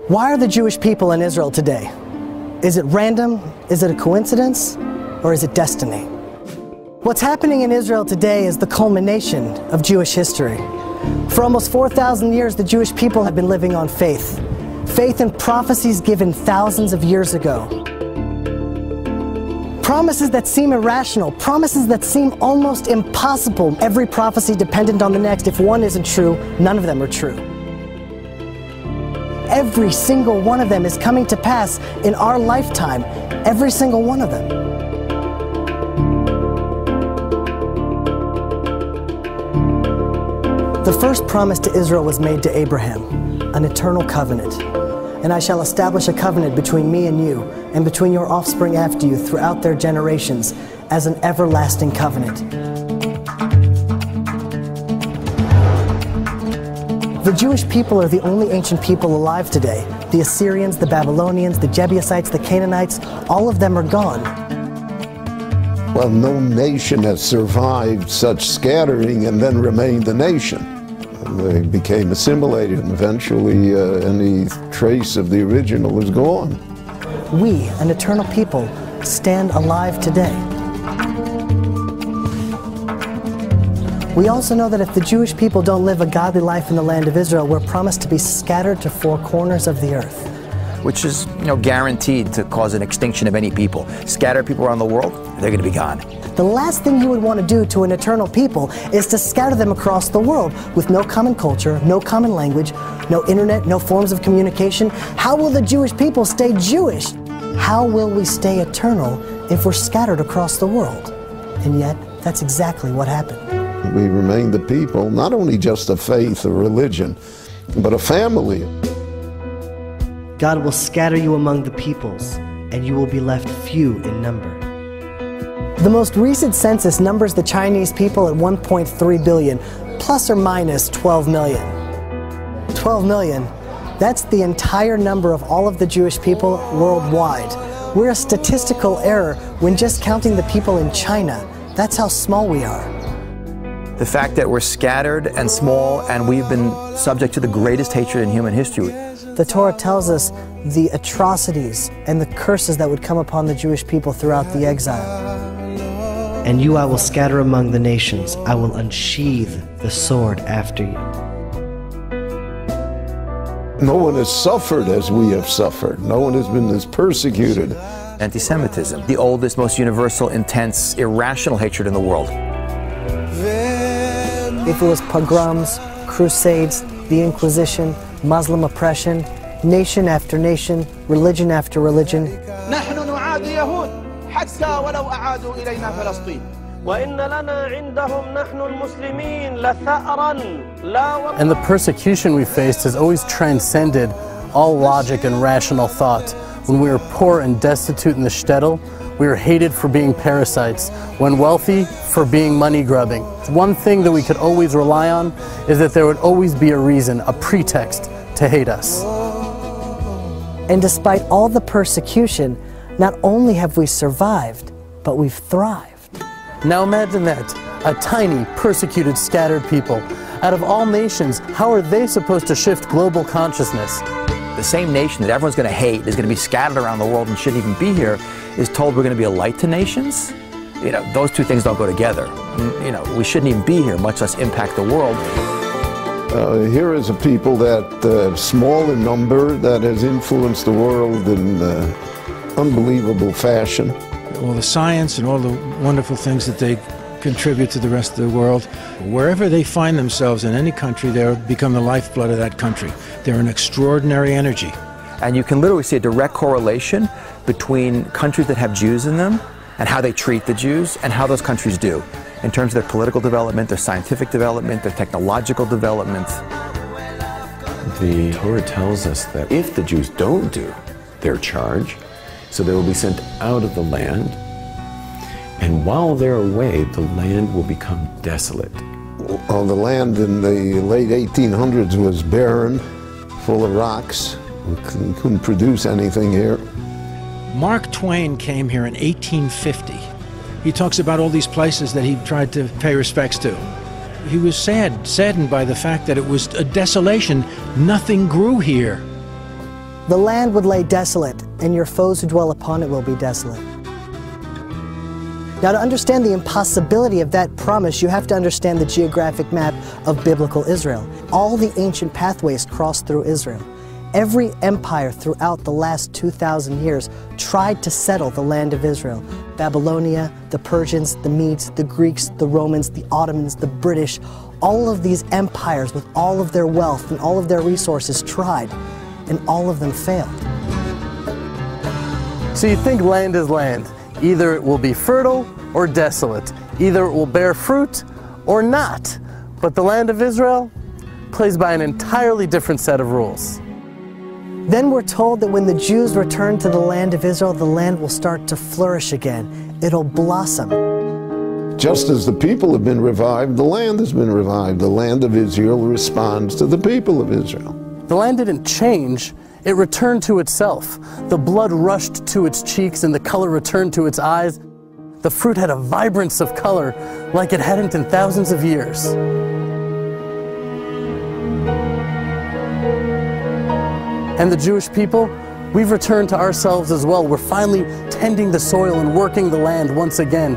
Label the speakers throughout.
Speaker 1: Why are the Jewish people in Israel today? Is it random? Is it a coincidence? Or is it destiny? What's happening in Israel today is the culmination of Jewish history. For almost 4,000 years, the Jewish people have been living on faith. Faith in prophecies given thousands of years ago. Promises that seem irrational, promises that seem almost impossible. Every prophecy dependent on the next. If one isn't true, none of them are true. Every single one of them is coming to pass in our lifetime. Every single one of them. The first promise to Israel was made to Abraham, an eternal covenant. And I shall establish a covenant between me and you, and between your offspring after you throughout their generations, as an everlasting covenant. The Jewish people are the only ancient people alive today. The Assyrians, the Babylonians, the Jebusites, the Canaanites, all of them are gone.
Speaker 2: Well, no nation has survived such scattering and then remained a nation. They became assimilated, and eventually any trace of the original is gone.
Speaker 1: We, an eternal people, stand alive today. We also know that if the Jewish people don't live a godly life in the land of Israel, we're promised to be scattered to four corners of the earth.
Speaker 3: Which is, guaranteed to cause an extinction of any people. Scatter people around the world, they're going to be gone.
Speaker 1: The last thing you would want to do to an eternal people is to scatter them across the world with no common culture, no common language, no internet, no forms of communication. How will the Jewish people stay Jewish? How will we stay eternal if we're scattered across the world? And yet, that's exactly what happened.
Speaker 2: We remain the people, not only just a faith or religion, but a family.
Speaker 4: God will scatter you among the peoples, and you will be left few in number.
Speaker 1: The most recent census numbers the Chinese people at 1.3 billion, plus or minus 12 million. 12 million, that's the entire number of all of the Jewish people worldwide. We're a statistical error when just counting the people in China. That's how small we are.
Speaker 3: The fact that we're scattered and small, and we've been subject to the greatest hatred in human history.
Speaker 1: The Torah tells us the atrocities and the curses that would come upon the Jewish people throughout the exile.
Speaker 4: And you I will scatter among the nations. I will unsheathe the sword after you.
Speaker 2: No one has suffered as we have suffered. No one has been as persecuted.
Speaker 3: Anti-Semitism, the oldest, most universal, intense, irrational hatred in the world.
Speaker 1: If it was pogroms, crusades, the Inquisition, Muslim oppression, nation after nation, religion after religion.
Speaker 5: And the persecution we faced has always transcended all logic and rational thought. When we were poor and destitute in the shtetl, we were hated for being parasites. When wealthy, for being money grubbing. One thing that we could always rely on is that there would always be a reason, a pretext to hate us.
Speaker 1: And despite all the persecution, not only have we survived, but we've thrived.
Speaker 5: Now imagine that, a tiny, persecuted, scattered people. Out of all nations, how are they supposed to shift global consciousness?
Speaker 3: The same nation that everyone's going to hate, is going to be scattered around the world and shouldn't even be here, is told we're going to be a light to nations? Those two things don't go together. We shouldn't even be here, much less impact the world.
Speaker 2: Here is a people that, small in number, that has influenced the world in unbelievable fashion.
Speaker 6: All the science and all the wonderful things that they contribute to the rest of the world. Wherever they find themselves in any country, they become the lifeblood of that country. They're an extraordinary energy.
Speaker 3: And you can literally see a direct correlation between countries that have Jews in them and how they treat the Jews and how those countries do in terms of their political development, their scientific development, their technological development.
Speaker 7: The Torah tells us that if the Jews don't do their charge, so they will be sent out of the land, and while they're away, the land will become desolate.
Speaker 2: Well, the land in the late 1800s was barren, full of rocks. We couldn't produce anything here.
Speaker 6: Mark Twain came here in 1850. He talks about all these places that he tried to pay respects to. He was saddened by the fact that it was a desolation. Nothing grew here.
Speaker 1: The land would lay desolate, and your foes who dwell upon it will be desolate. Now, to understand the impossibility of that promise, you have to understand the geographic map of biblical Israel. All the ancient pathways cross through Israel. Every empire throughout the last 2,000 years tried to settle the land of Israel. Babylonia, the Persians, the Medes, the Greeks, the Romans, the Ottomans, the British, all of these empires with all of their wealth and all of their resources tried, and all of them failed.
Speaker 5: So you think land is land. Either it will be fertile or desolate. Either it will bear fruit or not. But the land of Israel plays by an entirely different set of rules.
Speaker 1: Then we're told that when the Jews return to the land of Israel, the land will start to flourish again. It'll blossom.
Speaker 2: Just as the people have been revived, the land has been revived. The land of Israel responds to the people of Israel.
Speaker 5: The land didn't change, it returned to itself. The blood rushed to its cheeks and the color returned to its eyes. The fruit had a vibrance of color like it hadn't in thousands of years. And the Jewish people, we've returned to ourselves as well. We're finally tending the soil and working the land once again.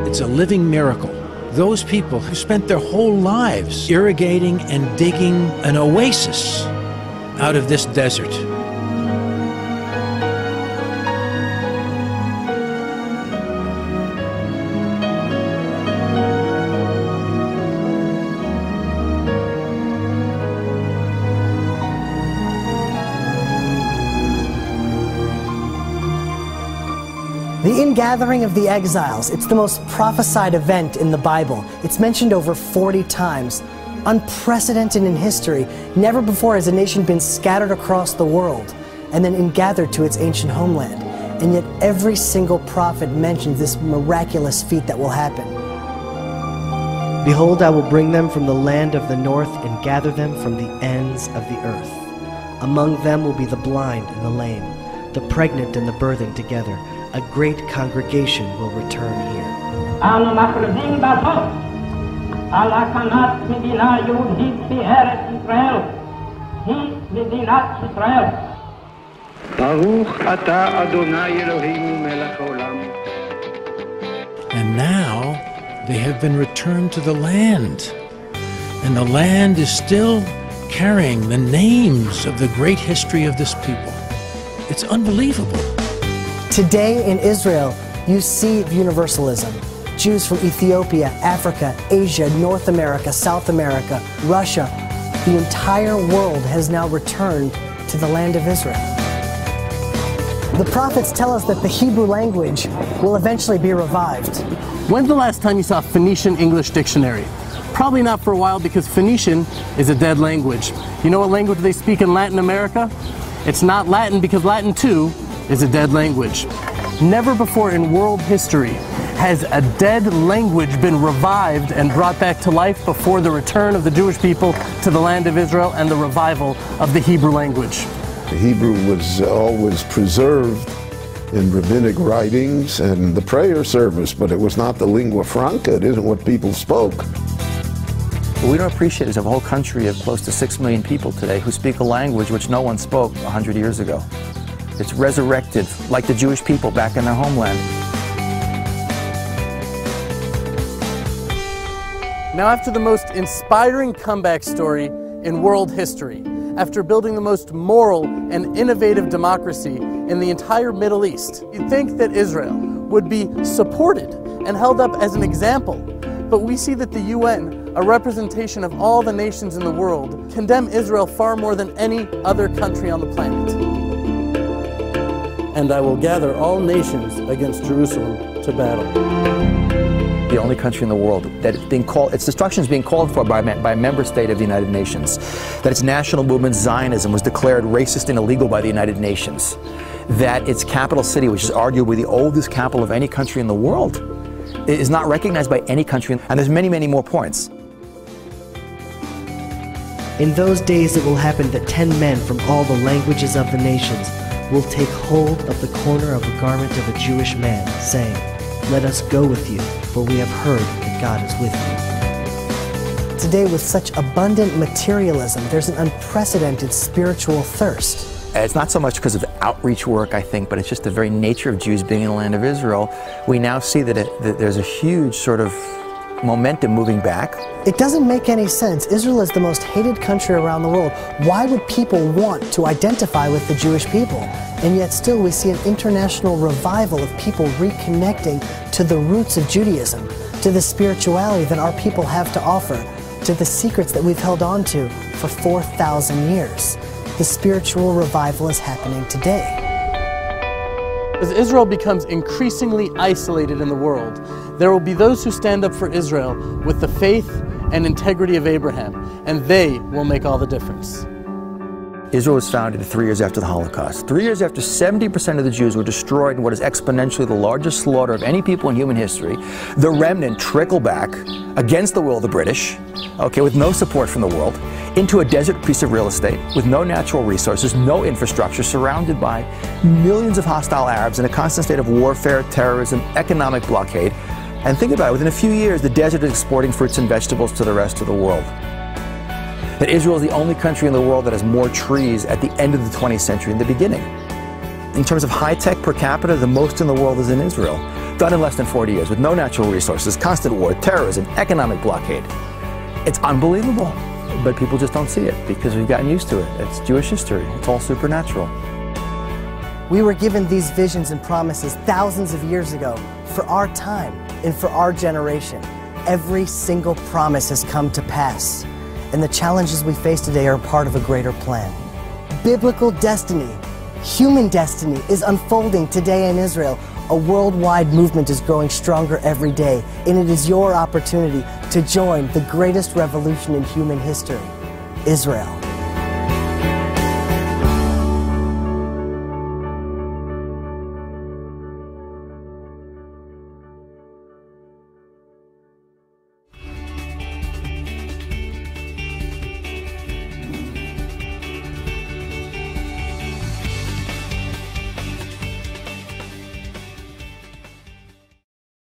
Speaker 6: It's a living miracle. Those people who spent their whole lives irrigating and digging an oasis out of this desert.
Speaker 1: The ingathering of the exiles, it's the most prophesied event in the Bible. It's mentioned over 40 times. Unprecedented in history. Never before has a nation been scattered across the world and then ingathered to its ancient homeland. And yet every single prophet mentions this miraculous feat that will happen.
Speaker 4: Behold, I will bring them from the land of the north and gather them from the ends of the earth. Among them will be the blind and the lame, the pregnant and the birthing together. A great congregation will return here.
Speaker 6: And now they have been returned to the land. And the land is still carrying the names of the great history of this people. It's unbelievable.
Speaker 1: Today in Israel, you see universalism. Jews from Ethiopia, Africa, Asia, North America, South America, Russia, the entire world has now returned to the land of Israel. The prophets tell us that the Hebrew language will eventually be revived.
Speaker 5: When's the last time you saw a Phoenician English dictionary? Probably not for a while, because Phoenician is a dead language. You know what language they speak in Latin America? It's not Latin, because Latin too is a dead language. Never before in world history has a dead language been revived and brought back to life before the return of the Jewish people to the land of Israel and the revival of the Hebrew language.
Speaker 2: The Hebrew was always preserved in rabbinic writings and the prayer service, but it was not the lingua franca. It isn't what people spoke.
Speaker 3: What we don't appreciate is a whole country of close to 6 million people today who speak a language which no one spoke 100 years ago. It's resurrected, like the Jewish people back in their homeland.
Speaker 5: Now, after the most inspiring comeback story in world history, after building the most moral and innovative democracy in the entire Middle East, you'd think that Israel would be supported and held up as an example. But we see that the UN, a representation of all the nations in the world, condemn Israel far more than any other country on the planet. And I will gather all nations against Jerusalem to battle.
Speaker 3: The only country in the world that its destruction is being called for by a member state of the United Nations. That its national movement, Zionism, was declared racist and illegal by the United Nations. That its capital city, which is arguably the oldest capital of any country in the world, is not recognized by any country. And there's many, many more points.
Speaker 4: In those days it will happen that 10 men from all the languages of the nations will take hold of the corner of a garment of a Jewish man, saying, "Let us go with you, for we have heard that God is with you."
Speaker 1: today, with such abundant materialism, there's an unprecedented spiritual thirst.
Speaker 3: It's not so much because of outreach work, I think, but it's just the very nature of Jews being in the land of Israel. We now see that there's a huge sort of momentum moving back.
Speaker 1: It doesn't make any sense. Israel is the most hated country around the world. Why would people want to identify with the Jewish people? And yet still we see an international revival of people reconnecting to the roots of Judaism, to the spirituality that our people have to offer, to the secrets that we've held on to for 4,000 years. The spiritual revival is happening today.
Speaker 5: As Israel becomes increasingly isolated in the world, there will be those who stand up for Israel with the faith and integrity of Abraham, and they will make all the difference.
Speaker 3: Israel was founded 3 years after the Holocaust. 3 years after 70% of the Jews were destroyed in what is exponentially the largest slaughter of any people in human history. The remnant trickled back against the will of the British, okay, with no support from the world, into a desert piece of real estate with no natural resources, no infrastructure, surrounded by millions of hostile Arabs in a constant state of warfare, terrorism, economic blockade. And think about it, within a few years, the desert is exporting fruits and vegetables to the rest of the world. That Israel is the only country in the world that has more trees at the end of the 20th century than the beginning. In terms of high-tech per capita, the most in the world is in Israel, done in less than 40 years, with no natural resources, constant war, terrorism, economic blockade. It's unbelievable, but people just don't see it because we've gotten used to it. It's Jewish history. It's all supernatural.
Speaker 1: We were given these visions and promises thousands of years ago for our time and for our generation. Every single promise has come to pass, and the challenges we face today are part of a greater plan. Biblical destiny, human destiny is unfolding today in Israel. A worldwide movement is growing stronger every day, and it is your opportunity to join the greatest revolution in human history, Israel.